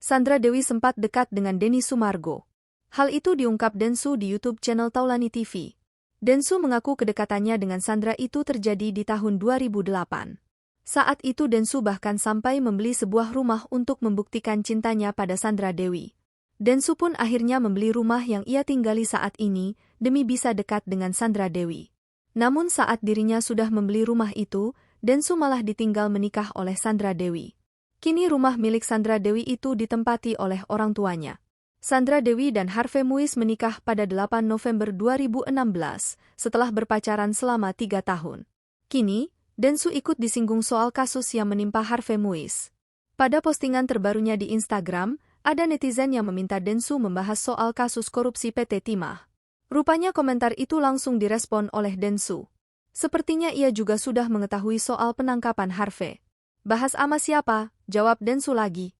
Sandra Dewi sempat dekat dengan Denny Sumargo. Hal itu diungkap Densu di YouTube channel Taulani TV. Densu mengaku kedekatannya dengan Sandra itu terjadi di tahun 2008. Saat itu Densu bahkan sampai membeli sebuah rumah untuk membuktikan cintanya pada Sandra Dewi. Densu pun akhirnya membeli rumah yang ia tinggali saat ini demi bisa dekat dengan Sandra Dewi. Namun saat dirinya sudah membeli rumah itu, Densu malah ditinggal menikah oleh Sandra Dewi. Kini rumah milik Sandra Dewi itu ditempati oleh orang tuanya. Sandra Dewi dan Harvey Muiz menikah pada 8 November 2016 setelah berpacaran selama 3 tahun. Kini, Densu ikut disinggung soal kasus yang menimpa Harvey Muiz. Pada postingan terbarunya di Instagram, ada netizen yang meminta Densu membahas soal kasus korupsi PT Timah. Rupanya komentar itu langsung direspon oleh Densu. Sepertinya ia juga sudah mengetahui soal penangkapan Harvey. Bahas sama siapa? Jawab Densu lagi.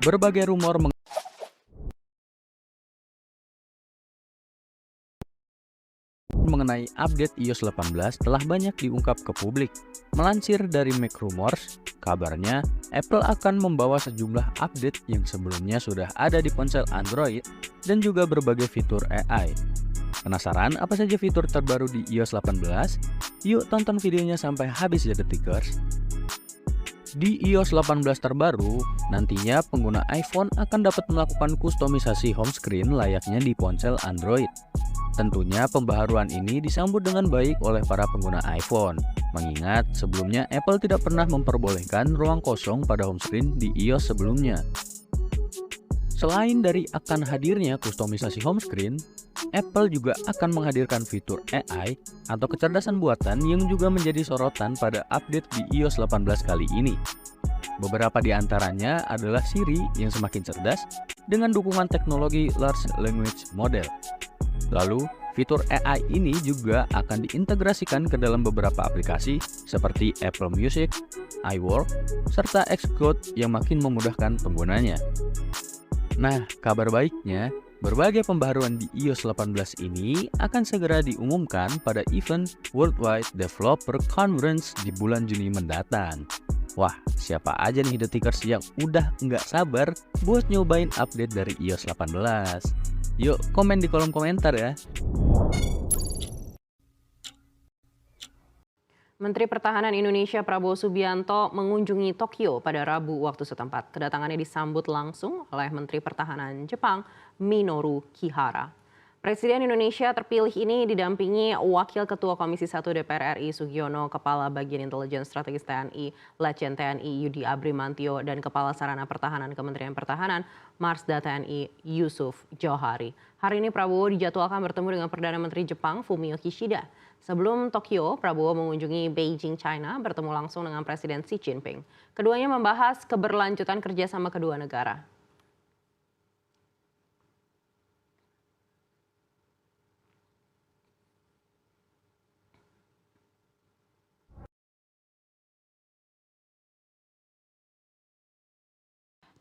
Berbagai rumor mengenai update iOS 18 telah banyak diungkap ke publik. Melansir dari Mac Rumors, kabarnya Apple akan membawa sejumlah update yang sebelumnya sudah ada di ponsel Android dan juga berbagai fitur AI. Penasaran apa saja fitur terbaru di iOS 18? Yuk tonton videonya sampai habis ya detikers. Di iOS 18 terbaru, nantinya pengguna iPhone akan dapat melakukan kustomisasi home screen layaknya di ponsel Android. Tentunya pembaharuan ini disambut dengan baik oleh para pengguna iPhone, mengingat sebelumnya Apple tidak pernah memperbolehkan ruang kosong pada home screen di iOS sebelumnya. Selain dari akan hadirnya kustomisasi home screen, Apple juga akan menghadirkan fitur AI atau kecerdasan buatan yang juga menjadi sorotan pada update di iOS 18 kali ini. Beberapa di antaranya adalah Siri yang semakin cerdas dengan dukungan teknologi Large Language Model. Lalu, fitur AI ini juga akan diintegrasikan ke dalam beberapa aplikasi seperti Apple Music, iWork, serta Xcode yang makin memudahkan penggunanya. Nah, kabar baiknya, Berbagai pembaharuan di iOS 18 ini akan segera diumumkan pada event Worldwide Developer Conference di bulan Juni mendatang. Wah, siapa aja nih detikers yang udah nggak sabar buat nyobain update dari iOS 18? Yuk, komen di kolom komentar ya. Menteri Pertahanan Indonesia Prabowo Subianto mengunjungi Tokyo pada Rabu waktu setempat. Kedatangannya disambut langsung oleh Menteri Pertahanan Jepang, Minoru Kihara. Presiden Indonesia terpilih ini didampingi Wakil Ketua Komisi 1 DPR RI Sugiono, Kepala Bagian Intelijen Strategis TNI, Letjen TNI Yudi Abrimantio, dan Kepala Sarana Pertahanan Kementerian Pertahanan, Marsda TNI Yusuf Johari. Hari ini Prabowo dijadwalkan bertemu dengan Perdana Menteri Jepang Fumio Kishida. Sebelum Tokyo, Prabowo mengunjungi Beijing, China, bertemu langsung dengan Presiden Xi Jinping. Keduanya membahas keberlanjutan kerjasama kedua negara.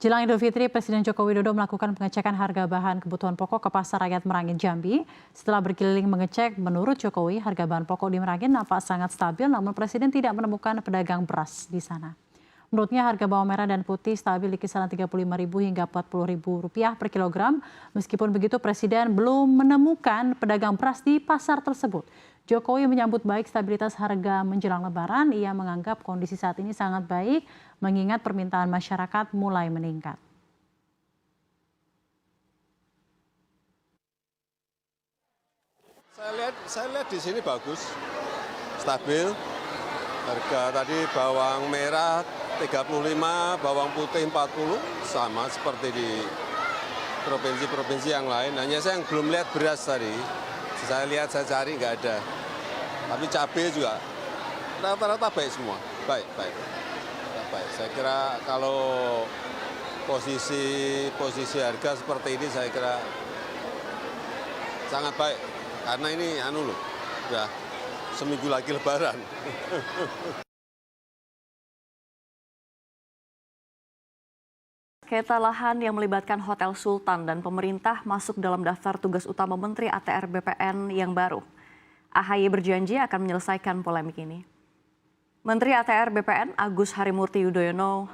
Jelang Idul Fitri, Presiden Joko Widodo melakukan pengecekan harga bahan kebutuhan pokok ke Pasar Rakyat Merangin Jambi. Setelah berkeliling mengecek, menurut Jokowi, harga bahan pokok di Merangin nampak sangat stabil, namun Presiden tidak menemukan pedagang beras di sana. Menurutnya, harga bawang merah dan putih stabil di kisaran Rp35.000 hingga Rp40.000 per kilogram. Meskipun begitu, Presiden belum menemukan pedagang beras di pasar tersebut. Jokowi menyambut baik stabilitas harga menjelang Lebaran. Ia menganggap kondisi saat ini sangat baik, mengingat permintaan masyarakat mulai meningkat. Saya lihat di sini bagus, stabil. Harga tadi bawang merah 35, bawang putih 40, sama seperti di provinsi-provinsi yang lain. Hanya saya yang belum lihat beras tadi. Saya lihat, saya cari nggak ada. Tapi cabai juga rata-rata baik semua, baik. Saya kira kalau posisi harga seperti ini, saya kira sangat baik. Karena ini udah seminggu lagi Lebaran. Sengketa lahan yang melibatkan Hotel Sultan dan pemerintah masuk dalam daftar tugas utama Menteri ATR BPN yang baru. AHY berjanji akan menyelesaikan polemik ini. Menteri ATR BPN Agus Harimurti Yudhoyono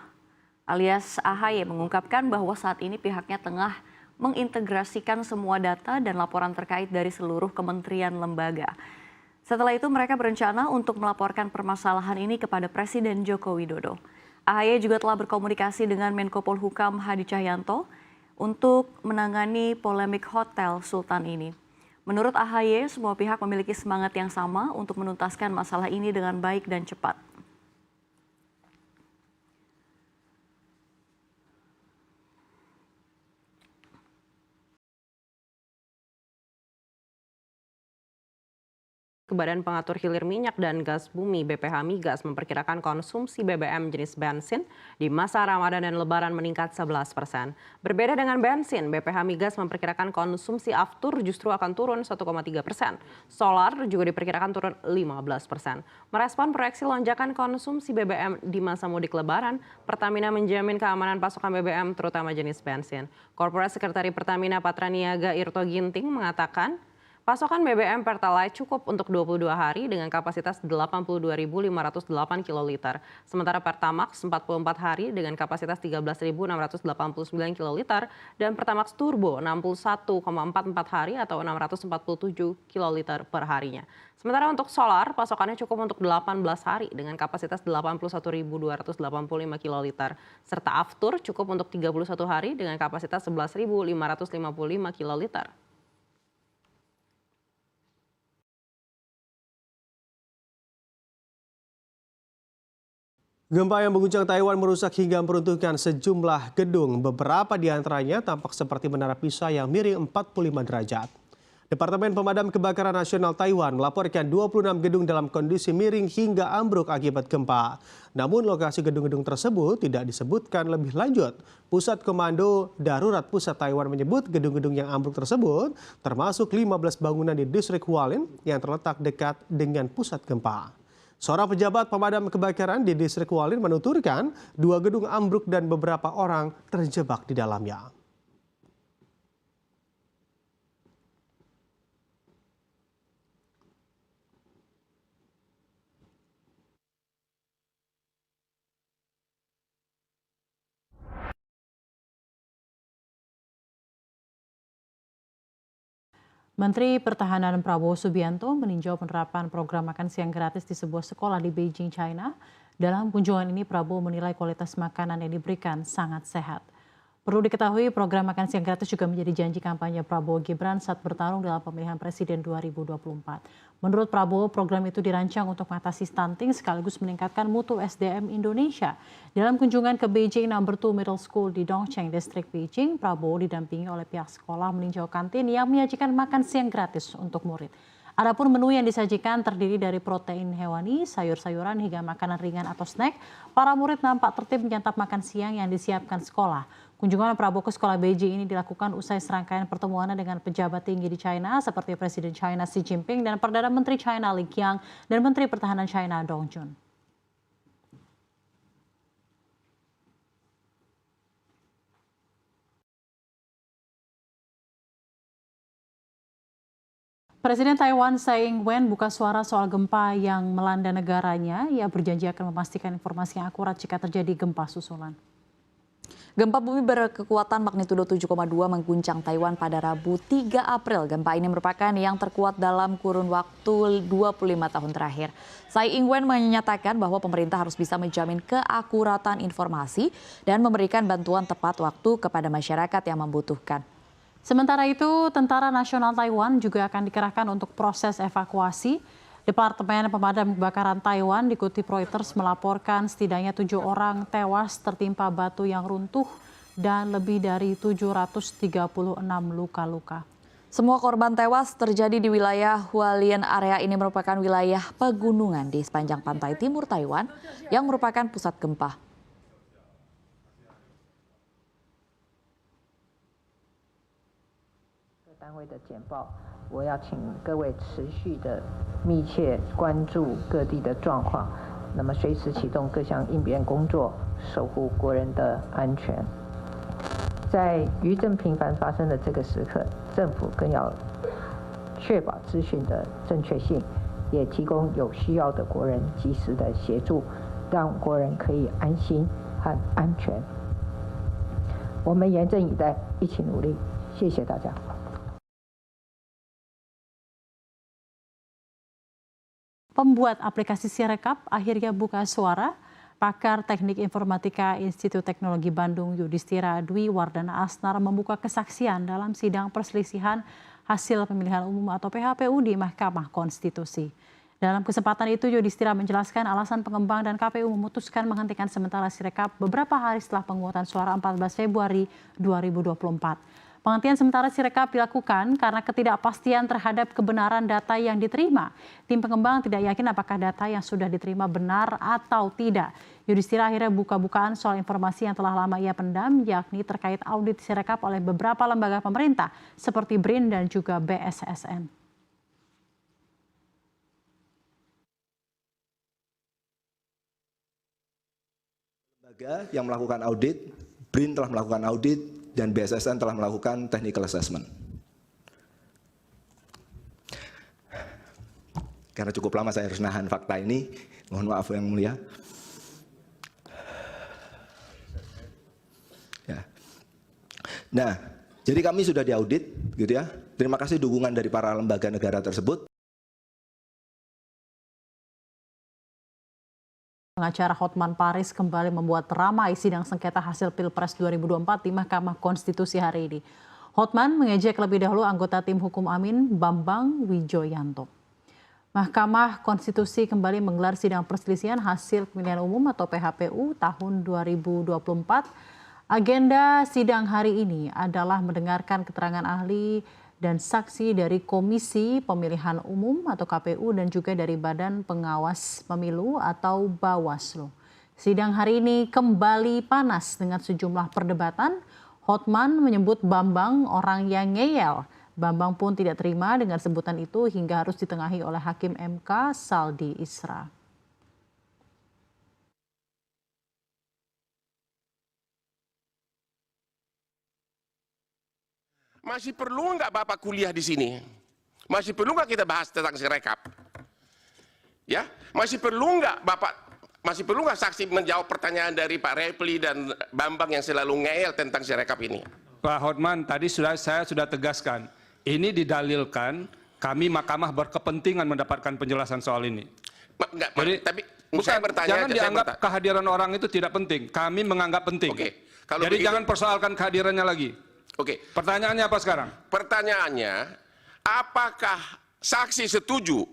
alias AHY mengungkapkan bahwa saat ini pihaknya tengah mengintegrasikan semua data dan laporan terkait dari seluruh kementerian lembaga. Setelah itu mereka berencana untuk melaporkan permasalahan ini kepada Presiden Joko Widodo. AHY juga telah berkomunikasi dengan Menko Polhukam Hadi Cahyanto untuk menangani polemik Hotel Sultan ini. Menurut AHY, semua pihak memiliki semangat yang sama untuk menuntaskan masalah ini dengan baik dan cepat. Badan Pengatur Hilir Minyak dan Gas Bumi BPH Migas memperkirakan konsumsi BBM jenis bensin di masa Ramadan dan Lebaran meningkat 11%. Berbeda dengan bensin, BPH Migas memperkirakan konsumsi aftur justru akan turun 1,3%. Solar juga diperkirakan turun 15%. Merespon proyeksi lonjakan konsumsi BBM di masa mudik Lebaran, Pertamina menjamin keamanan pasokan BBM terutama jenis bensin. Korporat Sekretari Pertamina Patraniaga Irto Ginting mengatakan, pasokan BBM Pertalite cukup untuk 22 hari dengan kapasitas 82.508 kiloliter. Sementara Pertamax 44 hari dengan kapasitas 13.689 kiloliter dan Pertamax Turbo 61,44 hari atau 647 kiloliter per harinya. Sementara untuk solar, pasokannya cukup untuk 18 hari dengan kapasitas 81.285 kiloliter. Serta aftur cukup untuk 31 hari dengan kapasitas 11.555 kiloliter. Gempa yang mengguncang Taiwan merusak hingga meruntuhkan sejumlah gedung. Beberapa di antaranya tampak seperti menara Pisa yang miring 45 derajat. Departemen Pemadam Kebakaran Nasional Taiwan melaporkan 26 gedung dalam kondisi miring hingga ambruk akibat gempa. Namun lokasi gedung-gedung tersebut tidak disebutkan lebih lanjut. Pusat Komando Darurat Pusat Taiwan menyebut gedung-gedung yang ambruk tersebut termasuk 15 bangunan di distrik Hualien yang terletak dekat dengan pusat gempa. Seorang pejabat pemadam kebakaran di distrik Hualien menuturkan 2 gedung ambruk dan beberapa orang terjebak di dalamnya. Menteri Pertahanan Prabowo Subianto meninjau penerapan program makan siang gratis di sebuah sekolah di Beijing, China. Dalam kunjungan ini, Prabowo menilai kualitas makanan yang diberikan sangat sehat. Perlu diketahui, program makan siang gratis juga menjadi janji kampanye Prabowo Gibran saat bertarung dalam pemilihan presiden 2024. Menurut Prabowo, program itu dirancang untuk mengatasi stunting sekaligus meningkatkan mutu SDM Indonesia. Dalam kunjungan ke Beijing No. 2 Middle School di Dongcheng, Distrik Beijing, Prabowo didampingi oleh pihak sekolah meninjau kantin yang menyajikan makan siang gratis untuk murid. Adapun menu yang disajikan terdiri dari protein hewani, sayur-sayuran hingga makanan ringan atau snack. Para murid nampak tertib menyantap makan siang yang disiapkan sekolah. Kunjungan Prabowo ke sekolah Beijing ini dilakukan usai serangkaian pertemuan dengan pejabat tinggi di China seperti Presiden China Xi Jinping dan Perdana Menteri China Li Qiang dan Menteri Pertahanan China Dong Jun. Presiden Taiwan Tsai Ing-wen buka suara soal gempa yang melanda negaranya. Ia berjanji akan memastikan informasi yang akurat jika terjadi gempa susulan. Gempa bumi berkekuatan magnitudo 7,2 mengguncang Taiwan pada Rabu 3 April. Gempa ini merupakan yang terkuat dalam kurun waktu 25 tahun terakhir. Tsai Ing-wen menyatakan bahwa pemerintah harus bisa menjamin keakuratan informasi dan memberikan bantuan tepat waktu kepada masyarakat yang membutuhkan. Sementara itu, Tentara Nasional Taiwan juga akan dikerahkan untuk proses evakuasi. Departemen Pemadam Kebakaran Taiwan dikutip Reuters melaporkan setidaknya 7 orang tewas tertimpa batu yang runtuh dan lebih dari 736 luka-luka. Semua korban tewas terjadi di wilayah Hualien. Area ini merupakan wilayah pegunungan di sepanjang pantai timur Taiwan yang merupakan pusat gempa. 单位的简报，我要请各位持续的密切关注各地的状况，那么随时启动各项应变工作，守护国人的安全。在余震频繁发生的这个时刻，政府更要确保资讯的正确性，也提供有需要的国人及时的协助，让国人可以安心和安全。我们严阵以待，一起努力。谢谢大家。 Pembuat aplikasi Sirekap akhirnya buka suara. Pakar Teknik Informatika Institut Teknologi Bandung Yudhistira Dwi Wardana Asnar membuka kesaksian dalam sidang perselisihan hasil pemilihan umum atau PHPU di Mahkamah Konstitusi. Dalam kesempatan itu Yudhistira menjelaskan alasan pengembang dan KPU memutuskan menghentikan sementara Sirekap beberapa hari setelah pemungutan suara 14 Februari 2024. Penghentian sementara Sirekap dilakukan karena ketidakpastian terhadap kebenaran data yang diterima. Tim pengembang tidak yakin apakah data yang sudah diterima benar atau tidak. Yudhistira akhirnya buka-bukaan soal informasi yang telah lama ia pendam, yakni terkait audit Sirekap oleh beberapa lembaga pemerintah seperti BRIN dan juga BSSN. Lembaga yang melakukan audit, BRIN telah melakukan audit, dan BSSN telah melakukan technical assessment. Karena cukup lama saya harus nahan fakta ini, mohon maaf yang mulia. Ya. Nah, jadi kami sudah diaudit, gitu ya. Terima kasih dukungan dari para lembaga negara tersebut. Pengacara Hotman Paris kembali membuat ramai sidang sengketa hasil Pilpres 2024 di Mahkamah Konstitusi hari ini. Hotman mengejek lebih dahulu anggota tim hukum Amin, Bambang Wijoyanto. Mahkamah Konstitusi kembali menggelar sidang perselisihan hasil pemilihan umum atau PHPU tahun 2024. Agenda sidang hari ini adalah mendengarkan keterangan ahli dan saksi dari Komisi Pemilihan Umum atau KPU dan juga dari Badan Pengawas Pemilu atau Bawaslu. Sidang hari ini kembali panas dengan sejumlah perdebatan. Hotman menyebut Bambang orang yang ngeyel. Bambang pun tidak terima dengan sebutan itu hingga harus ditengahi oleh Hakim MK Saldi Isra. Masih perlu nggak Bapak kuliah di sini? Masih perlu nggak kita bahas tentang Sirekap? Ya, masih perlu nggak saksi menjawab pertanyaan dari Pak Repli dan Bambang yang selalu ngeyel tentang Sirekap ini? Pak Hotman, tadi saya sudah tegaskan ini didalilkan kami mahkamah berkepentingan mendapatkan penjelasan soal ini. Enggak, Jadi, tapi bukan, saya bertanya jangan aja, dianggap kehadiran orang itu tidak penting. Kami menganggap penting. Oke, kalau jadi begitu, jangan persoalkan kehadirannya lagi. Oke. Pertanyaannya apa sekarang? Pertanyaannya, apakah saksi setuju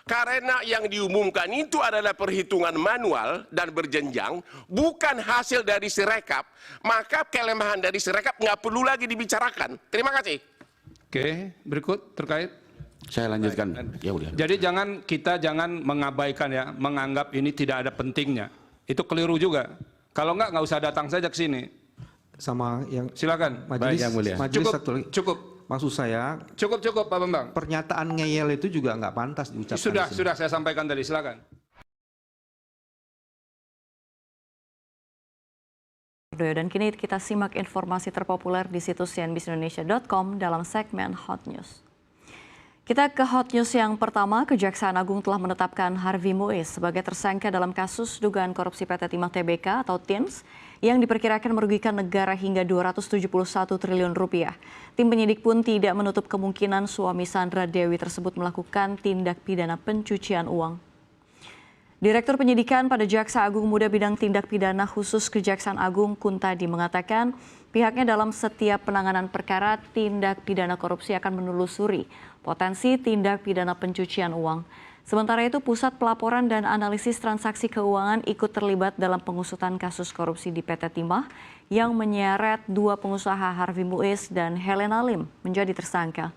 karena yang diumumkan itu adalah perhitungan manual dan berjenjang, bukan hasil dari sirekap, maka kelemahan dari sirekap nggak perlu lagi dibicarakan. Terima kasih. Oke, berikut terkait. Saya lanjutkan. Ya udah. Jadi kita jangan mengabaikan ya, menganggap ini tidak ada pentingnya. Itu keliru juga. Kalau nggak usah datang saja ke sini. Sama yang silakan. Majelis, Baik, yang mulia. majelis Cukup, satu lagi. cukup. Maksud saya, Cukup Pak Bambang. pernyataan ngeyel itu juga nggak pantas diucapkan. Sudah saya sampaikan tadi, silakan. Dan kini kita simak informasi terpopuler di situs cnbcindonesia.com dalam segmen Hot News. Kita ke Hot News yang pertama, Kejaksaan Agung telah menetapkan Harvey Muiz sebagai tersangka dalam kasus dugaan korupsi PT Timah Tbk atau TIMS yang diperkirakan merugikan negara hingga 271 triliun rupiah. Tim penyidik pun tidak menutup kemungkinan suami Sandra Dewi tersebut melakukan tindak pidana pencucian uang. Direktur Penyidikan pada Jaksa Agung Muda Bidang Tindak Pidana Khusus Kejaksaan Agung Kuntadi mengatakan pihaknya dalam setiap penanganan perkara tindak pidana korupsi akan menelusuri potensi tindak pidana pencucian uang. Sementara itu, Pusat Pelaporan dan Analisis Transaksi Keuangan ikut terlibat dalam pengusutan kasus korupsi di PT Timah yang menyeret dua pengusaha Harvey Muiz dan Helena Lim menjadi tersangka.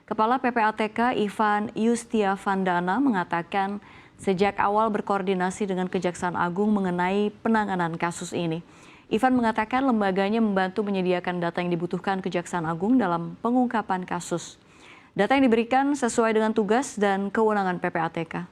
Kepala PPATK Ivan Yustiavandana mengatakan sejak awal berkoordinasi dengan Kejaksaan Agung mengenai penanganan kasus ini. Ivan mengatakan lembaganya membantu menyediakan data yang dibutuhkan Kejaksaan Agung dalam pengungkapan kasus. Data yang diberikan sesuai dengan tugas dan kewenangan PPATK.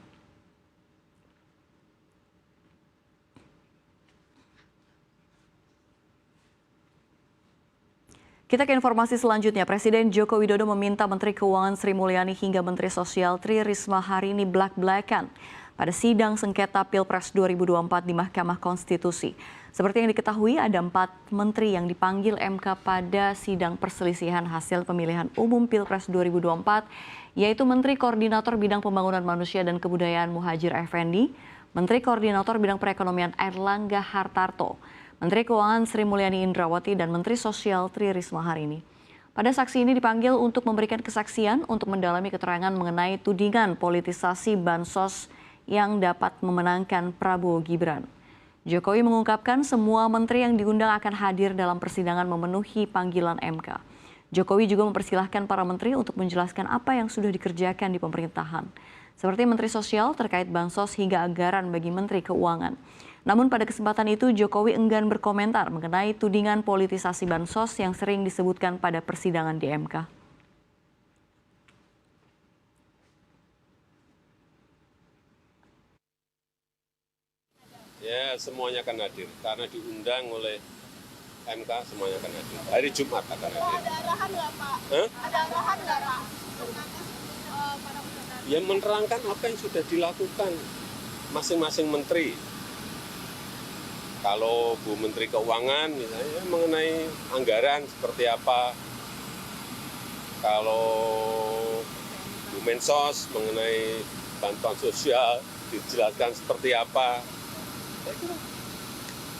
Kita ke informasi selanjutnya. Presiden Joko Widodo meminta Menteri Keuangan Sri Mulyani hingga Menteri Sosial Tri Risma hari ini belak-belakan pada sidang sengketa Pilpres 2024 di Mahkamah Konstitusi. Seperti yang diketahui, ada 4 menteri yang dipanggil MK pada sidang perselisihan hasil pemilihan umum Pilpres 2024, yaitu Menteri Koordinator Bidang Pembangunan Manusia dan Kebudayaan Muhadjir Effendi, Menteri Koordinator Bidang Perekonomian Airlangga Hartarto, Menteri Keuangan Sri Mulyani Indrawati, dan Menteri Sosial Tri Risma hari ini. Pada saksi ini dipanggil untuk memberikan kesaksian untuk mendalami keterangan mengenai tudingan politisasi bansos yang dapat memenangkan Prabowo Gibran. Jokowi mengungkapkan semua menteri yang diundang akan hadir dalam persidangan memenuhi panggilan MK. Jokowi juga mempersilahkan para menteri untuk menjelaskan apa yang sudah dikerjakan di pemerintahan. Seperti Menteri Sosial terkait bansos hingga anggaran bagi Menteri Keuangan. Namun pada kesempatan itu Jokowi enggan berkomentar mengenai tudingan politisasi bansos yang sering disebutkan pada persidangan di MK. Ya, semuanya akan hadir karena diundang oleh MK, semuanya akan hadir. Hari Jumat akan hadir. Ada arahan nggak, Pak? Ada arahan nggak, Pak? Ya, menerangkan apa yang sudah dilakukan masing-masing menteri. Kalau Bu Menteri Keuangan misalnya mengenai anggaran seperti apa. Kalau Bu Mensos mengenai bantuan sosial dijelaskan seperti apa.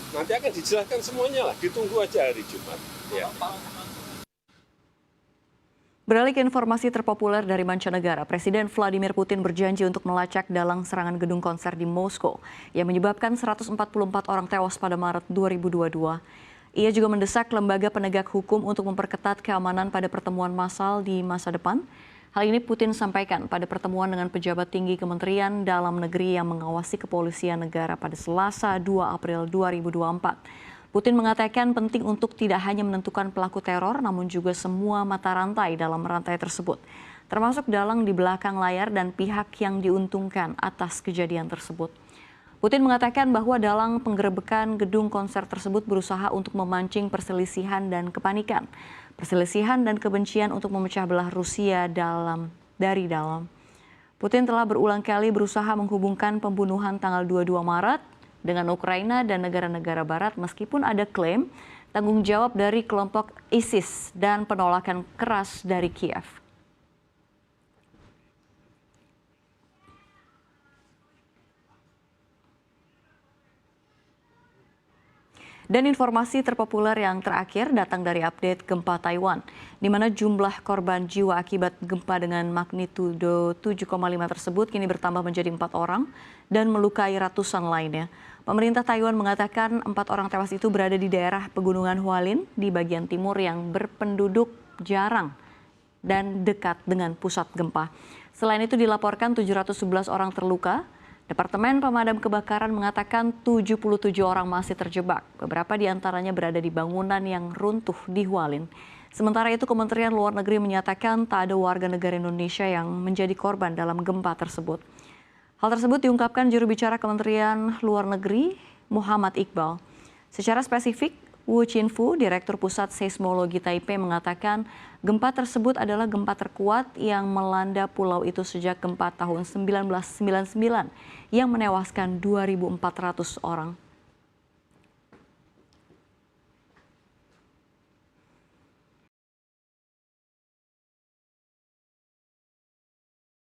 Nanti akan dijelaskan semuanya lah, ditunggu aja hari Jumat. Ya. Beralih ke informasi terpopuler dari mancanegara, Presiden Vladimir Putin berjanji untuk melacak dalang serangan gedung konser di Moskow yang menyebabkan 144 orang tewas pada Maret 2022. Ia juga mendesak lembaga penegak hukum untuk memperketat keamanan pada pertemuan massal di masa depan. Hal ini Putin sampaikan pada pertemuan dengan pejabat tinggi Kementerian Dalam Negeri yang mengawasi kepolisian negara pada Selasa 2 April 2024. Putin mengatakan penting untuk tidak hanya menentukan pelaku teror, namun juga semua mata rantai dalam rantai tersebut, termasuk dalang di belakang layar dan pihak yang diuntungkan atas kejadian tersebut. Putin mengatakan bahwa dalang penggerebekan gedung konser tersebut berusaha untuk memancing perselisihan dan kepanikan. Perselisihan dan kebencian untuk memecah belah Rusia dari dalam. Putin telah berulang kali berusaha menghubungkan pembunuhan tanggal 22 Maret dengan Ukraina dan negara-negara barat meskipun ada klaim tanggung jawab dari kelompok ISIS dan penolakan keras dari Kiev. Dan informasi terpopuler yang terakhir datang dari update gempa Taiwan, di mana jumlah korban jiwa akibat gempa dengan magnitudo 7,5 tersebut kini bertambah menjadi 4 orang dan melukai ratusan lainnya. Pemerintah Taiwan mengatakan 4 orang tewas itu berada di daerah pegunungan Hualien di bagian timur yang berpenduduk jarang dan dekat dengan pusat gempa. Selain itu dilaporkan 711 orang terluka. Departemen Pemadam Kebakaran mengatakan 77 orang masih terjebak. Beberapa di antaranya berada di bangunan yang runtuh di Hualien. Sementara itu Kementerian Luar Negeri menyatakan tak ada warga negara Indonesia yang menjadi korban dalam gempa tersebut. Hal tersebut diungkapkan juru bicara Kementerian Luar Negeri Muhammad Iqbal. Secara spesifik, Wu Qinfu, Direktur Pusat Seismologi Taipei mengatakan gempa tersebut adalah gempa terkuat yang melanda pulau itu sejak gempa tahun 1999 yang menewaskan 2.400 orang.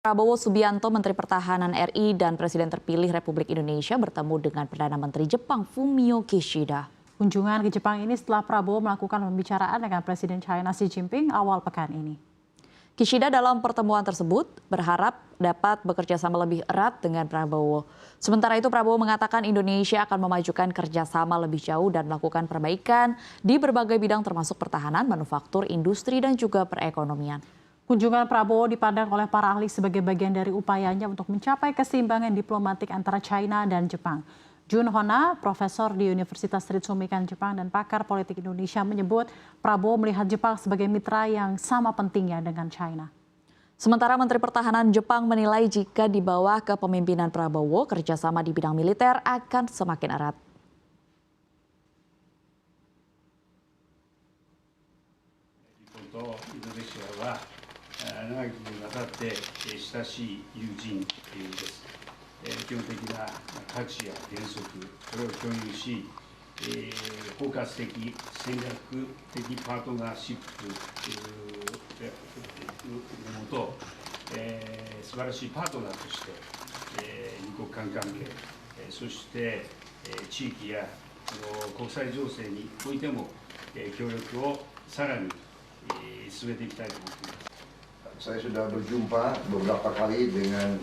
Prabowo Subianto, Menteri Pertahanan RI dan Presiden terpilih Republik Indonesia bertemu dengan Perdana Menteri Jepang Fumio Kishida. Kunjungan ke Jepang ini setelah Prabowo melakukan pembicaraan dengan Presiden China Xi Jinping awal pekan ini. Kishida dalam pertemuan tersebut berharap dapat bekerja sama lebih erat dengan Prabowo. Sementara itu Prabowo mengatakan Indonesia akan memajukan kerjasama lebih jauh dan melakukan perbaikan di berbagai bidang termasuk pertahanan, manufaktur, industri, dan juga perekonomian. Kunjungan Prabowo dipandang oleh para ahli sebagai bagian dari upayanya untuk mencapai keseimbangan diplomatik antara China dan Jepang. Jun Hona, profesor di Universitas Tritsumikan Jepang dan pakar politik Indonesia menyebut Prabowo melihat Jepang sebagai mitra yang sama pentingnya dengan China. Sementara Menteri Pertahanan Jepang menilai jika di bawah kepemimpinan Prabowo, kerjasama di bidang militer akan semakin erat. Indonesia 長きにわたって親しい友人です。基本的な価値や原則、これを共有し、包括的戦略的パートナーシップのもと、素晴らしいパートナーとして、二国間関係、そして地域や国際情勢においても協力をさらに進めていきたいと思っています。Saya sudah berjumpa beberapa kali dengan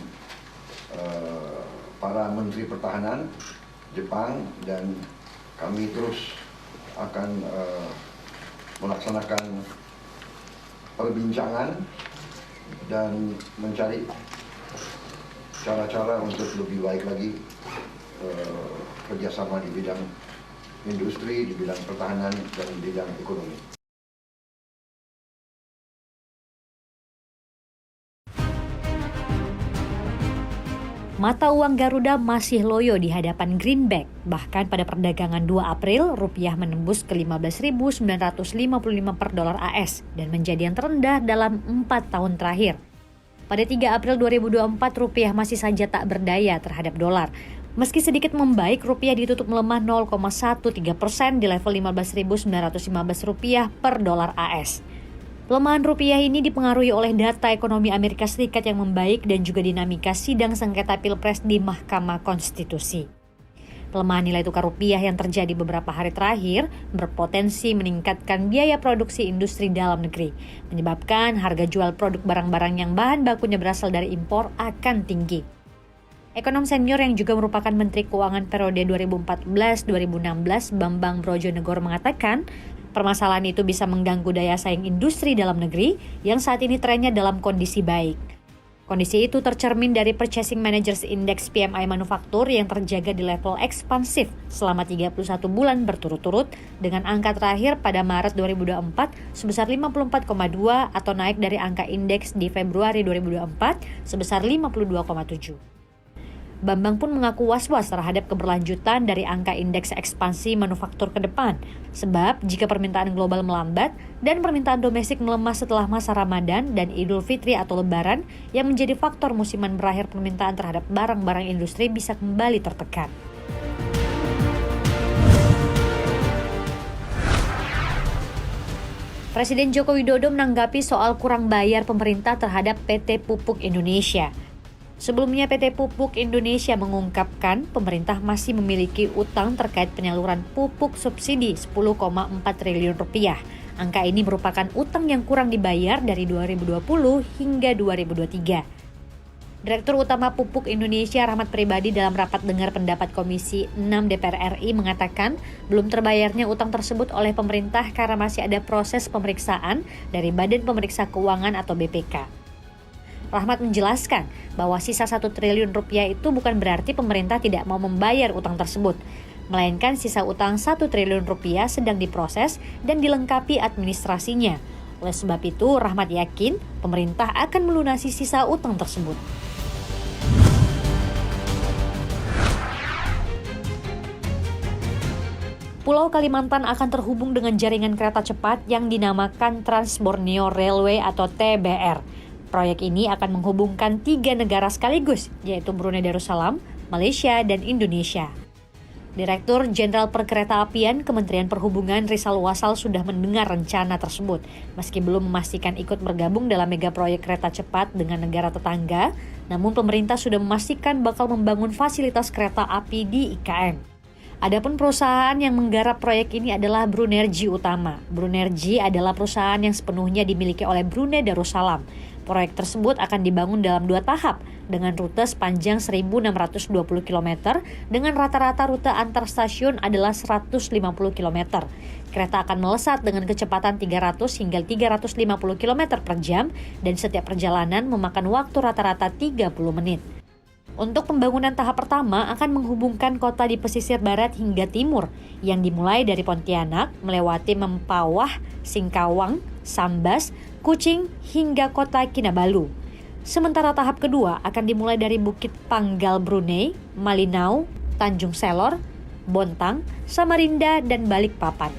para Menteri Pertahanan Jepang dan kami terus akan melaksanakan perbincangan dan mencari cara-cara untuk lebih baik lagi kerjasama di bidang industri, di bidang pertahanan, dan di bidang ekonomi. Mata uang Garuda masih loyo di hadapan greenback. Bahkan pada perdagangan 2 April, rupiah menembus ke 15.955 per dolar AS dan menjadi yang terendah dalam 4 tahun terakhir. Pada 3 April 2024, rupiah masih saja tak berdaya terhadap dolar. Meski sedikit membaik, rupiah ditutup melemah 0,13% di level 15.915 rupiah per dolar AS. Pelemahan rupiah ini dipengaruhi oleh data ekonomi Amerika Serikat yang membaik dan juga dinamika sidang sengketa Pilpres di Mahkamah Konstitusi. Pelemahan nilai tukar rupiah yang terjadi beberapa hari terakhir berpotensi meningkatkan biaya produksi industri dalam negeri, menyebabkan harga jual produk barang-barang yang bahan bakunya berasal dari impor akan tinggi. Ekonom senior yang juga merupakan Menteri Keuangan periode 2014-2016, Bambang Brojonegoro mengatakan, permasalahan itu bisa mengganggu daya saing industri dalam negeri yang saat ini trennya dalam kondisi baik. Kondisi itu tercermin dari Purchasing Managers Index PMI manufaktur yang terjaga di level ekspansif selama 31 bulan berturut-turut dengan angka terakhir pada Maret 2024 sebesar 54,2 atau naik dari angka indeks di Februari 2024 sebesar 52,7. Bambang pun mengaku was-was terhadap keberlanjutan dari angka indeks ekspansi manufaktur ke depan. Sebab jika permintaan global melambat dan permintaan domestik melemah setelah masa Ramadan dan Idul Fitri atau Lebaran yang menjadi faktor musiman berakhir permintaan terhadap barang-barang industri bisa kembali tertekan. Presiden Joko Widodo menanggapi soal kurang bayar pemerintah terhadap PT Pupuk Indonesia. Sebelumnya PT Pupuk Indonesia mengungkapkan pemerintah masih memiliki utang terkait penyaluran pupuk subsidi 10,4 triliun rupiah. Angka ini merupakan utang yang kurang dibayar dari 2020 hingga 2023. Direktur Utama Pupuk Indonesia Rahmat Pribadi dalam rapat dengar pendapat Komisi 6 DPR RI mengatakan belum terbayarnya utang tersebut oleh pemerintah karena masih ada proses pemeriksaan dari Badan Pemeriksa Keuangan atau BPK. Rahmat menjelaskan bahwa sisa 1 triliun rupiah itu bukan berarti pemerintah tidak mau membayar utang tersebut, melainkan sisa utang 1 triliun rupiah sedang diproses dan dilengkapi administrasinya. Oleh sebab itu, Rahmat yakin pemerintah akan melunasi sisa utang tersebut. Pulau Kalimantan akan terhubung dengan jaringan kereta cepat yang dinamakan Trans Borneo Railway atau TBR. Proyek ini akan menghubungkan 3 negara sekaligus, yaitu Brunei Darussalam, Malaysia, dan Indonesia. Direktur Jenderal Perkeretaapian Kementerian Perhubungan Rizal Wasal sudah mendengar rencana tersebut. Meski belum memastikan ikut bergabung dalam mega proyek kereta cepat dengan negara tetangga, namun pemerintah sudah memastikan bakal membangun fasilitas kereta api di IKN. Adapun perusahaan yang menggarap proyek ini adalah Brunergy Utama. Brunergy adalah perusahaan yang sepenuhnya dimiliki oleh Brunei Darussalam. Proyek tersebut akan dibangun dalam 2 tahap dengan rute sepanjang 1.620 km dengan rata-rata rute antar stasiun adalah 150 km. Kereta akan melesat dengan kecepatan 300 hingga 350 km per jam dan setiap perjalanan memakan waktu rata-rata 30 menit. Untuk pembangunan tahap pertama akan menghubungkan kota di pesisir barat hingga timur yang dimulai dari Pontianak melewati Mempawah, Singkawang, Sambas, Kuching hingga kota Kinabalu. Sementara tahap kedua akan dimulai dari Bukit Panggal Brunei, Malinau, Tanjung Selor, Bontang, Samarinda, dan Balikpapan.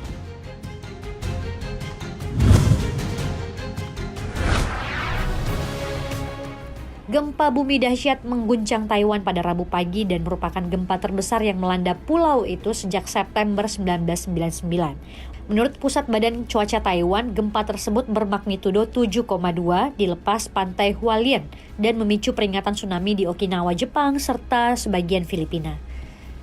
Gempa bumi dahsyat mengguncang Taiwan pada Rabu pagi dan merupakan gempa terbesar yang melanda pulau itu sejak September 1999. Menurut Pusat Badan Cuaca Taiwan, gempa tersebut bermagnitudo 7,2 di lepas pantai Hualien dan memicu peringatan tsunami di Okinawa, Jepang, serta sebagian Filipina.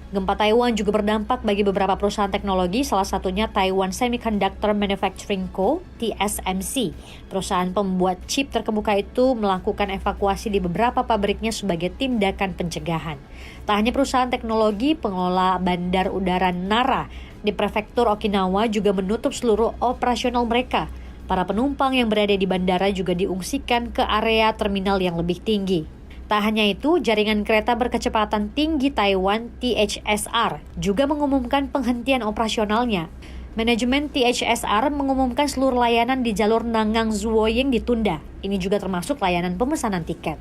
Gempa Taiwan juga berdampak bagi beberapa perusahaan teknologi, salah satunya Taiwan Semiconductor Manufacturing Co. (TSMC). Perusahaan pembuat chip terkemuka itu melakukan evakuasi di beberapa pabriknya sebagai tindakan pencegahan. Tak hanya perusahaan teknologi, pengelola bandar udara Nara di prefektur Okinawa juga menutup seluruh operasional mereka. Para penumpang yang berada di bandara juga diungsikan ke area terminal yang lebih tinggi. Tak hanya itu, jaringan kereta berkecepatan tinggi Taiwan THSR juga mengumumkan penghentian operasionalnya. Manajemen THSR mengumumkan seluruh layanan di jalur Nangang Zuoying ditunda. Ini juga termasuk layanan pemesanan tiket.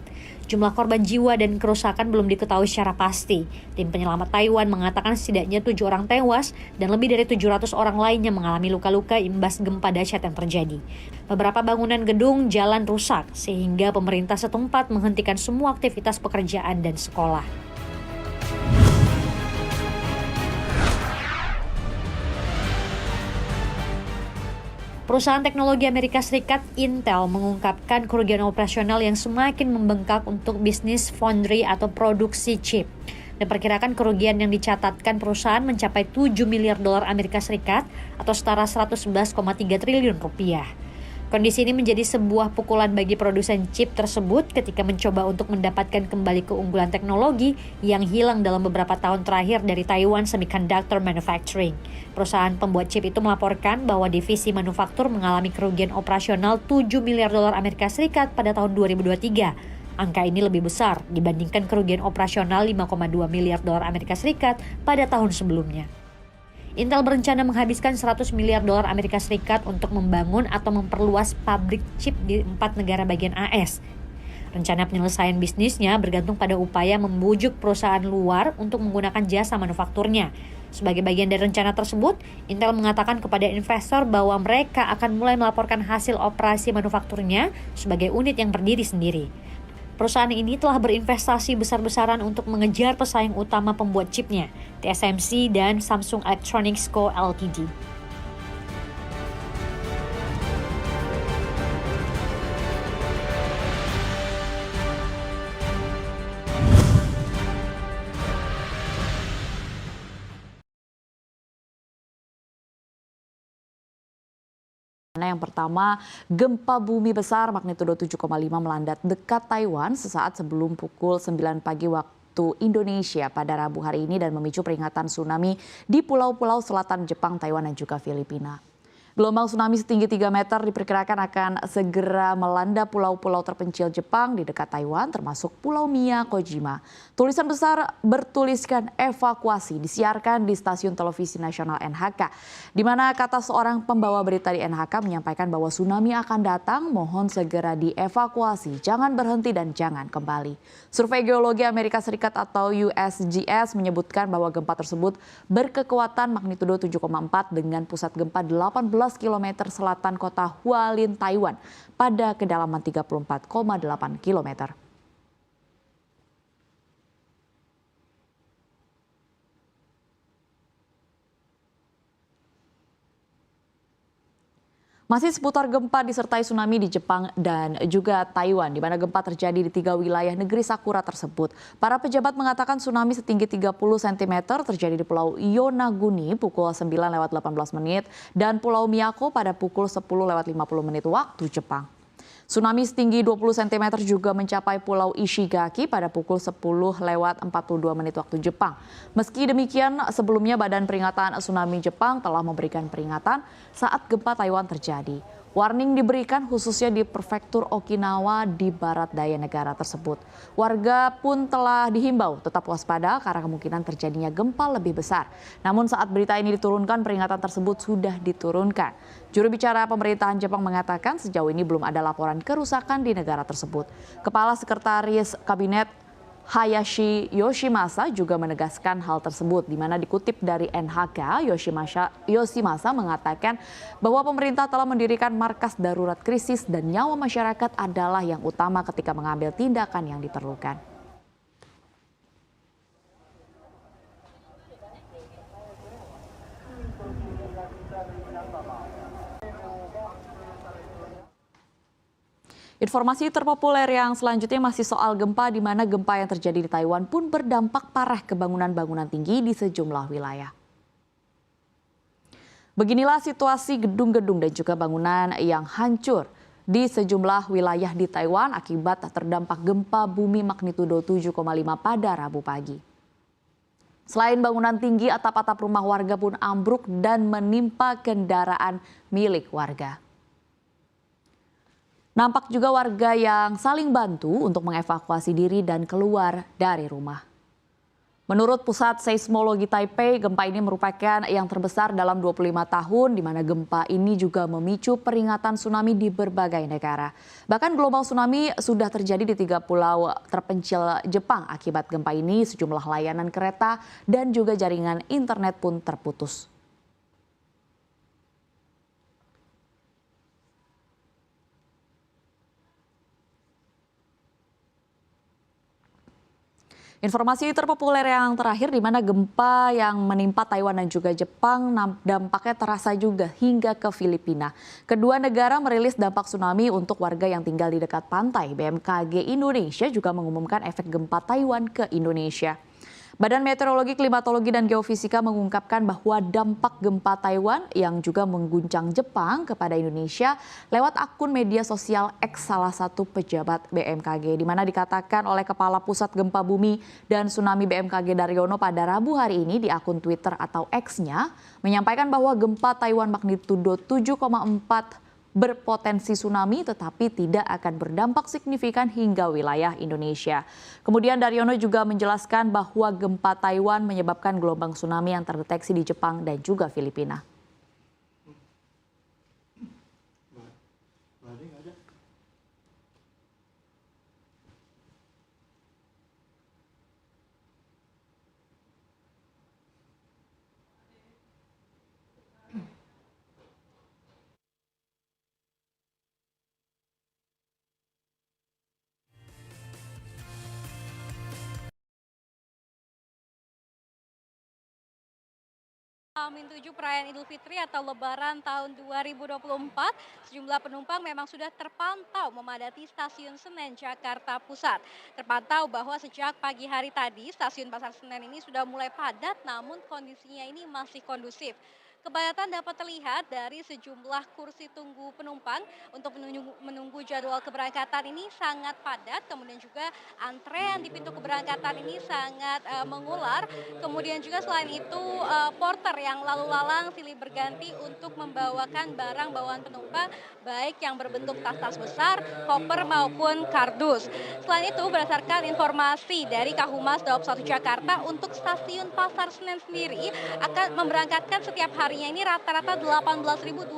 Jumlah korban jiwa dan kerusakan belum diketahui secara pasti. Tim penyelamat Taiwan mengatakan setidaknya 7 orang tewas dan lebih dari 700 orang lainnya mengalami luka-luka imbas gempa dahsyat yang terjadi. Beberapa bangunan gedung jalan rusak sehingga pemerintah setempat menghentikan semua aktivitas pekerjaan dan sekolah. Perusahaan teknologi Amerika Serikat Intel mengungkapkan kerugian operasional yang semakin membengkak untuk bisnis foundry atau produksi chip. Diperkirakan kerugian yang dicatatkan perusahaan mencapai 7 miliar dolar Amerika Serikat atau setara 11,3 triliun rupiah. Kondisi ini menjadi sebuah pukulan bagi produsen chip tersebut ketika mencoba untuk mendapatkan kembali keunggulan teknologi yang hilang dalam beberapa tahun terakhir dari Taiwan Semiconductor Manufacturing. Perusahaan pembuat chip itu melaporkan bahwa divisi manufaktur mengalami kerugian operasional 7 miliar dolar Amerika Serikat pada tahun 2023. Angka ini lebih besar dibandingkan kerugian operasional 5,2 miliar dolar Amerika Serikat pada tahun sebelumnya. Intel berencana menghabiskan 100 miliar dolar Amerika Serikat untuk membangun atau memperluas pabrik chip di 4 negara bagian AS. Rencana penyelesaian bisnisnya bergantung pada upaya membujuk perusahaan luar untuk menggunakan jasa manufakturnya. Sebagai bagian dari rencana tersebut, Intel mengatakan kepada investor bahwa mereka akan mulai melaporkan hasil operasi manufakturnya sebagai unit yang berdiri sendiri. Perusahaan ini telah berinvestasi besar-besaran untuk mengejar pesaing utama pembuat chipnya, TSMC dan Samsung Electronics Co. Ltd. Yang pertama, gempa bumi besar magnitudo 7,5 melanda dekat Taiwan sesaat sebelum pukul 9 pagi waktu Indonesia pada Rabu hari ini dan memicu peringatan tsunami di pulau-pulau selatan Jepang, Taiwan, dan juga Filipina. Gelombang tsunami setinggi 3 meter diperkirakan akan segera melanda pulau-pulau terpencil Jepang di dekat Taiwan termasuk Pulau Miyakojima. Tulisan besar bertuliskan evakuasi disiarkan di stasiun televisi nasional NHK, di mana kata seorang pembawa berita di NHK menyampaikan bahwa tsunami akan datang, mohon segera dievakuasi, jangan berhenti dan jangan kembali. Survei Geologi Amerika Serikat atau USGS menyebutkan bahwa gempa tersebut berkekuatan magnitudo 7,4 dengan pusat gempa 18 km selatan kota Hualien, Taiwan pada kedalaman 34,8 km. Masih seputar gempa disertai tsunami di Jepang dan juga Taiwan, di mana gempa terjadi di 3 wilayah negeri Sakura tersebut. Para pejabat mengatakan tsunami setinggi 30 cm terjadi di Pulau Yonaguni pukul 9:18 menit dan Pulau Miyako pada pukul 10:50 menit waktu Jepang. Tsunami setinggi 20 cm juga mencapai Pulau Ishigaki pada pukul 10:42 menit waktu Jepang. Meski demikian, sebelumnya Badan Peringatan Tsunami Jepang telah memberikan peringatan saat gempa Taiwan terjadi. Warning diberikan khususnya di prefektur Okinawa di barat daya negara tersebut. Warga pun telah dihimbau tetap waspada karena kemungkinan terjadinya gempa lebih besar. Namun saat berita ini diturunkan, peringatan tersebut sudah diturunkan. Juru bicara pemerintahan Jepang mengatakan sejauh ini belum ada laporan kerusakan di negara tersebut. Kepala Sekretaris Kabinet Hayashi Yoshimasa juga menegaskan hal tersebut, di mana dikutip dari NHK, Yoshimasa mengatakan bahwa pemerintah telah mendirikan markas darurat krisis dan nyawa masyarakat adalah yang utama ketika mengambil tindakan yang diperlukan. Informasi terpopuler yang selanjutnya masih soal gempa, di mana gempa yang terjadi di Taiwan pun berdampak parah ke bangunan-bangunan tinggi di sejumlah wilayah. Beginilah situasi gedung-gedung dan juga bangunan yang hancur di sejumlah wilayah di Taiwan akibat terdampak gempa bumi magnitudo 7,5 pada Rabu pagi. Selain bangunan tinggi, atap-atap rumah warga pun ambruk dan menimpa kendaraan milik warga. Nampak juga warga yang saling bantu untuk mengevakuasi diri dan keluar dari rumah. Menurut Pusat Seismologi Taipei, gempa ini merupakan yang terbesar dalam 25 tahun, di mana gempa ini juga memicu peringatan tsunami di berbagai negara. Bahkan gelombang tsunami sudah terjadi di 3 pulau terpencil Jepang. Akibat gempa ini, sejumlah layanan kereta dan juga jaringan internet pun terputus. Informasi terpopuler yang terakhir, di mana gempa yang menimpa Taiwan dan juga Jepang dampaknya terasa juga hingga ke Filipina. Kedua negara merilis dampak tsunami untuk warga yang tinggal di dekat pantai. BMKG Indonesia juga mengumumkan efek gempa Taiwan ke Indonesia. Badan Meteorologi, Klimatologi, dan Geofisika mengungkapkan bahwa dampak gempa Taiwan yang juga mengguncang Jepang kepada Indonesia lewat akun media sosial X salah satu pejabat BMKG, di mana dikatakan oleh Kepala Pusat Gempa Bumi dan Tsunami BMKG Daryono pada Rabu hari ini di akun Twitter atau X-nya menyampaikan bahwa gempa Taiwan magnitudo 7,4 berpotensi tsunami tetapi tidak akan berdampak signifikan hingga wilayah Indonesia. Kemudian Daryono juga menjelaskan bahwa gempa Taiwan menyebabkan gelombang tsunami yang terdeteksi di Jepang dan juga Filipina. H-7 perayaan Idul Fitri atau Lebaran tahun 2024, sejumlah penumpang memang sudah terpantau memadati stasiun Senen, Jakarta Pusat. Terpantau bahwa sejak pagi hari tadi stasiun Pasar Senen ini sudah mulai padat, namun kondisinya ini masih kondusif. Kepadatan dapat terlihat dari sejumlah kursi tunggu penumpang untuk menunggu jadwal keberangkatan ini sangat padat. Kemudian juga antrean di pintu keberangkatan ini sangat mengular. Kemudian juga selain itu porter yang lalu lalang silih berganti untuk membawakan barang bawaan penumpang baik yang berbentuk tas-tas besar, koper maupun kardus. Selain itu berdasarkan informasi dari Kahumas Daob 1 Jakarta untuk stasiun Pasar Senen sendiri akan memberangkatkan setiap harinya ini rata-rata 18.229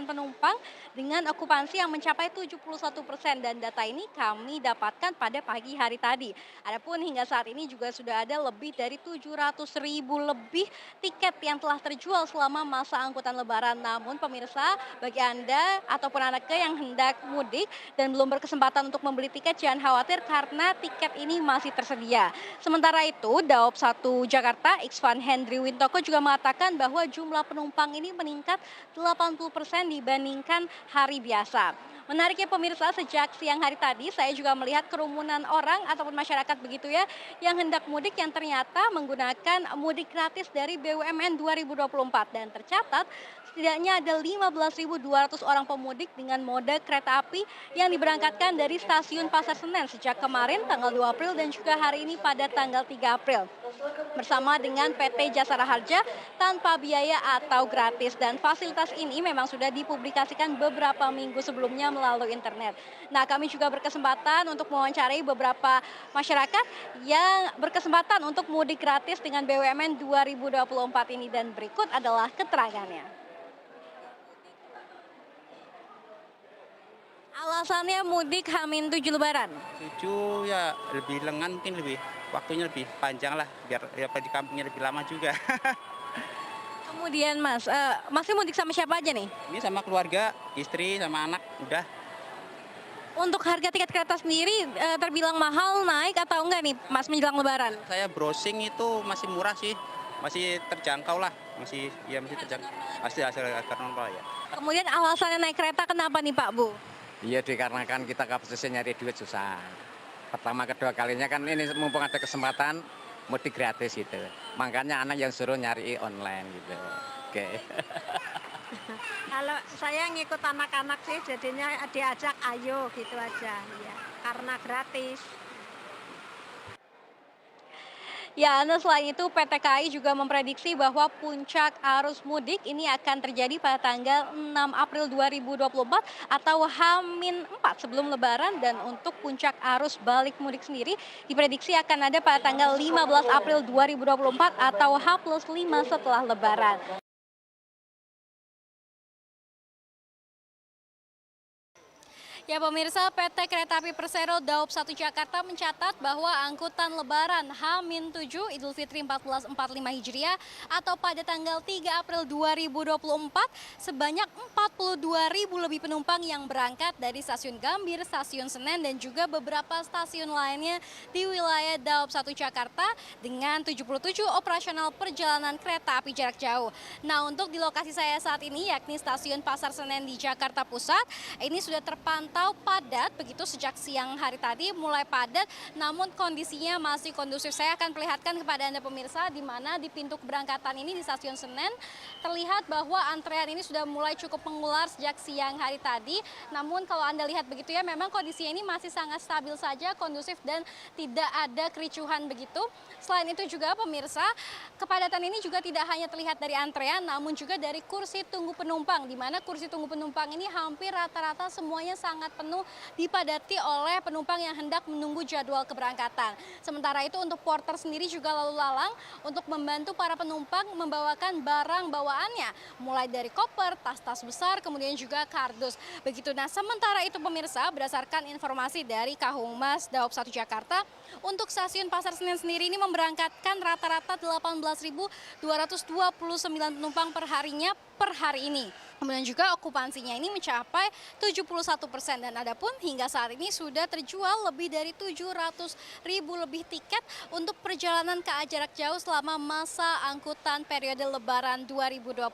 penumpang dengan okupansi yang mencapai 71% dan data ini kami dapatkan pada pagi hari tadi. Adapun hingga saat ini juga sudah ada lebih dari 700.000 lebih tiket yang telah terjual selama masa angkutan lebaran. Namun pemirsa, bagi Anda ataupun Anda yang hendak mudik dan belum berkesempatan untuk membeli tiket, jangan khawatir karena tiket ini masih tersedia. Sementara itu, Daob 1 Jakarta, Iksvan Hendry Wintoko juga mengatakan bahwa jumlah penumpang ini meningkat 80% dibandingkan hari biasa. Menariknya pemirsa, sejak siang hari tadi saya juga melihat kerumunan orang ataupun masyarakat begitu ya yang hendak mudik yang ternyata menggunakan mudik gratis dari BUMN 2024 dan tercatat setidaknya ada 15.200 orang pemudik dengan mode kereta api yang diberangkatkan dari stasiun Pasar Senen sejak kemarin tanggal 2 April dan juga hari ini pada tanggal 3 April. Bersama dengan PT Jasara Harja tanpa biaya atau gratis, dan fasilitas ini memang sudah dipublikasikan beberapa minggu sebelumnya melalui internet. Nah, kami juga berkesempatan untuk mewawancarai beberapa masyarakat yang berkesempatan untuk mudik gratis dengan BUMN 2024 ini dan berikut adalah keterangannya. Alasannya mudik H-7 Lebaran? 7 ya lebih lengan, mungkin lebih waktunya lebih panjang lah, biar ya di kampungnya lebih lama juga. Kemudian Mas, Masnya mudik sama siapa aja nih? Ini sama keluarga, istri sama anak, udah. Untuk harga tiket kereta sendiri terbilang mahal, naik atau enggak nih Mas menjelang Lebaran? Saya browsing itu masih murah sih, masih terjangkau lah, masih terjangkau. Pasti hasil normal ya. Kemudian alasannya naik kereta kenapa nih Pak Bu? Iya, dikarenakan kita kapasitasnya nyari duit susah. Pertama kedua kalinya kan ini mumpung ada kesempatan mudik gratis gitu. Makanya anak yang suruh nyari online gitu. Oke. Kalau saya ngikut anak-anak sih jadinya diajak ayo gitu aja ya. Karena gratis. Ya, selain itu PT KAI juga memprediksi bahwa puncak arus mudik ini akan terjadi pada tanggal 6 April 2024 atau H-4 sebelum Lebaran, dan untuk puncak arus balik mudik sendiri diprediksi akan ada pada tanggal 15 April 2024 atau H+5 setelah Lebaran. Ya pemirsa, PT Kereta Api Persero Daob 1 Jakarta mencatat bahwa angkutan Lebaran H-7 Idul Fitri 1445 Hijriah atau pada tanggal 3 April 2024 sebanyak 42.000 lebih penumpang yang berangkat dari stasiun Gambir, stasiun Senen dan juga beberapa stasiun lainnya di wilayah Daob 1 Jakarta dengan 77 operasional perjalanan kereta api jarak jauh. Nah, untuk di lokasi saya saat ini yakni stasiun Pasar Senen di Jakarta Pusat, ini sudah terpantau padat begitu sejak siang hari tadi mulai padat, namun kondisinya masih kondusif. Saya akan perlihatkan kepada Anda pemirsa di mana di pintu keberangkatan ini di stasiun Senen terlihat bahwa antrean ini sudah mulai cukup mengular sejak siang hari tadi. Namun kalau Anda lihat begitu ya, memang kondisinya ini masih sangat stabil saja, kondusif dan tidak ada kericuhan begitu. Selain itu juga pemirsa, kepadatan ini juga tidak hanya terlihat dari antrean namun juga dari kursi tunggu penumpang, di mana kursi tunggu penumpang ini hampir rata-rata semuanya sangat penuh dipadati oleh penumpang yang hendak menunggu jadwal keberangkatan. Sementara itu untuk porter sendiri juga lalu lalang untuk membantu para penumpang membawakan barang bawaannya, mulai dari koper, tas-tas besar, kemudian juga kardus. Begitu. Nah, sementara itu pemirsa, berdasarkan informasi dari Kahumas Daob 1 Jakarta, untuk stasiun Pasar Senen sendiri ini memberangkatkan rata-rata 18.229 penumpang per harinya per hari ini. Kemudian juga okupansinya ini mencapai 71% dan adapun hingga saat ini sudah terjual lebih dari 700.000 lebih tiket untuk perjalanan KA jarak jauh selama masa angkutan periode Lebaran 2024.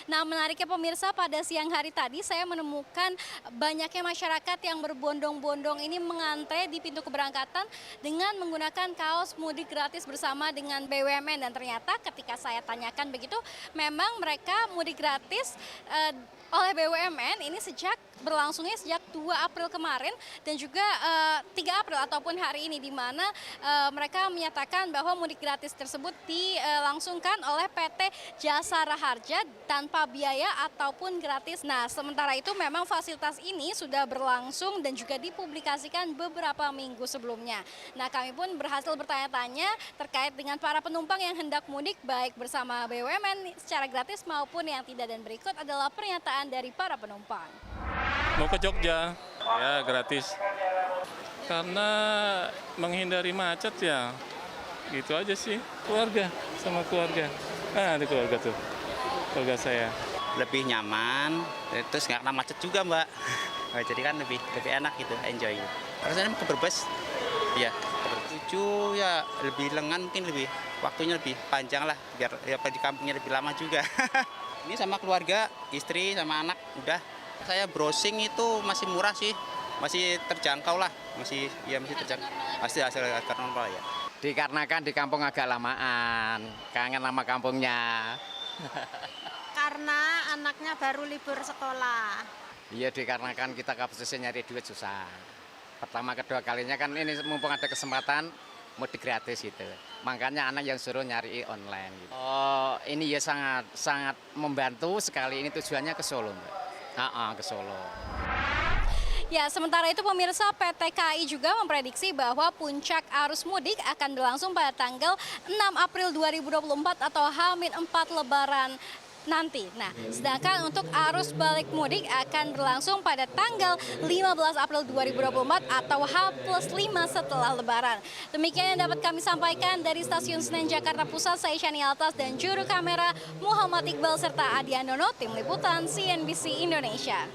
Nah, menariknya pemirsa, pada siang hari tadi saya menemukan banyaknya masyarakat yang berbondong-bondong ini mengantre di pintu keberangkatan dengan menggunakan kaos mudik gratis bersama dengan BUMN, dan ternyata ketika saya tanyakan begitu, memang mereka mudik gratis oleh BUMN ini berlangsungnya sejak 2 April kemarin dan juga 3 April ataupun hari ini, di mana mereka menyatakan bahwa mudik gratis tersebut dilangsungkan oleh PT Jasa Raharja tanpa biaya ataupun gratis. Nah, sementara itu memang fasilitas ini sudah berlangsung dan juga dipublikasikan beberapa minggu sebelumnya. Nah, kami pun berhasil bertanya-tanya terkait dengan para penumpang yang hendak mudik baik bersama BUMN secara gratis maupun yang tidak, dan berikut adalah pernyataan dari para penumpang. Mau ke Jogja, ya gratis. Karena menghindari macet ya, gitu aja sih. Keluarga, sama keluarga. Ada keluarga tuh, keluarga saya. Lebih nyaman, terus nggak kena macet juga Mbak. Jadi kan lebih enak gitu, enjoy. Rasanya ke Brebes, ya. Tujuh ya lebih lengan, mungkin lebih waktunya lebih panjang lah, biar ya, di kampungnya lebih lama juga. Ini sama keluarga, istri sama anak udah. Saya browsing itu masih murah sih, masih terjangkau lah, masih terjangkau. Pasti hasil karena ya. Dikarenakan di kampung agak lamaan, kangen sama kampungnya. Karena anaknya baru libur sekolah. Iya, dikarenakan kita kapasitasnya nyari duit susah. Pertama kedua kalinya kan ini mumpung ada kesempatan mudik gratis gitu. Makanya anak yang suruh nyari online gitu. Oh, ini ya sangat membantu sekali, ini tujuannya ke Solo, Mbak. Ke Solo. Ya, sementara itu pemirsa, PT KAI juga memprediksi bahwa puncak arus mudik akan berlangsung pada tanggal 6 April 2024 atau H-4 Lebaran nanti. Nah, sedangkan untuk arus balik mudik akan berlangsung pada tanggal 15 April 2024 atau H+5 setelah Lebaran. Demikian yang dapat kami sampaikan dari Stasiun Senen Jakarta Pusat. Saya Shani Altas dan juru kamera Muhammad Iqbal serta Adi Andono, tim liputan CNBC Indonesia.